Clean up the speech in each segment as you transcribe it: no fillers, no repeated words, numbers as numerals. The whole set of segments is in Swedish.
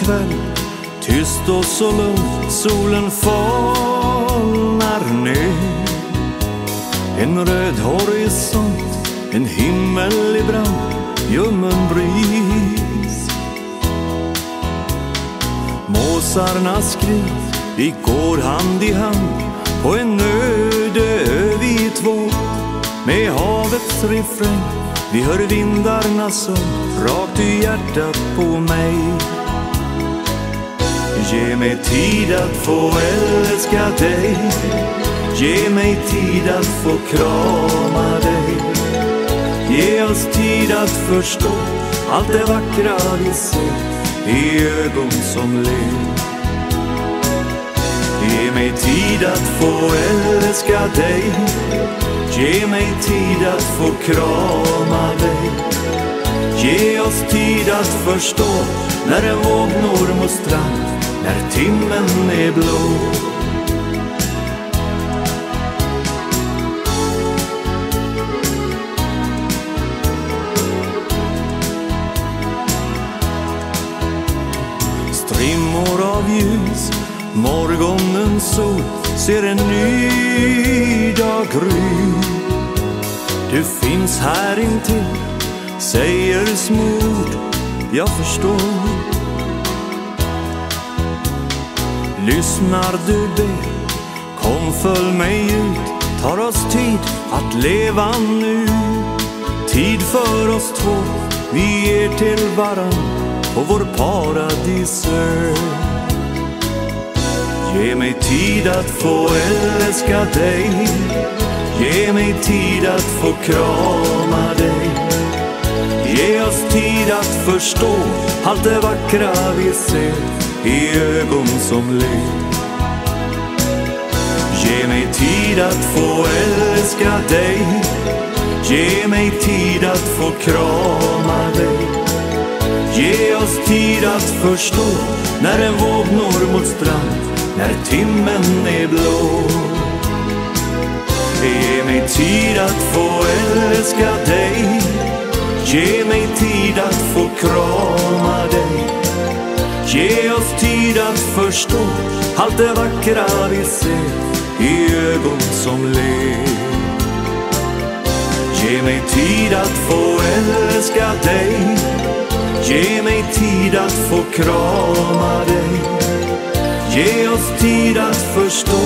kväll, tyst och så lugnt, solen falnar ner. En röd horisont, en himmel i brand, ljummen bris. Måsarna skrik, vi går hand i hand på en öde ö vi två. Med havets refräng, vi hör vindarna som rakt i hjärtat på mig. Ge mig tid att få älska dig, ge mig tid att få krama dig. Ge oss tid att förstå allt det vackra vi ser i ögon som ler. Ge mig tid att få älska dig, ge mig tid att få krama dig. Ge oss tid att förstå när en våg når mot strand, när timmen är blå. Strimmor av ljus, morgonens sol, ser en ny dag gry. Du finns här intill, säger smord, jag förstår. Lyssnar du ber, kom följ mig ut, tar oss tid att leva nu. Tid för oss två, vi ger till varann på vår paradisö. Ge mig tid att få älska dig, ge mig tid att få krama dig. Ge oss tid att förstå allt det vackra vi ser i ögon som ler. Ge mig tid att få älska dig, ge mig tid att få krama dig. Ge oss tid att förstå när en våg når mot strand, när timmen är blå. Ge mig tid att få älska dig, ge mig tid att få krama dig. Ge oss tid att förstå allt det vackra vi ser i ögon som ler. Ge mig tid att få älska dig, ge mig tid att få krama dig. Ge oss tid att förstå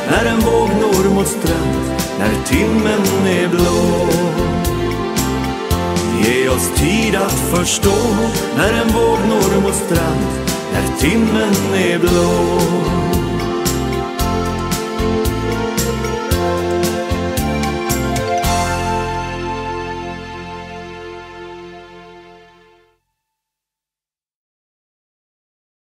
när en våg når mot strand, när timmen är blå. Ge oss tid att förstå när en våg når mot strand, när timmen är blå.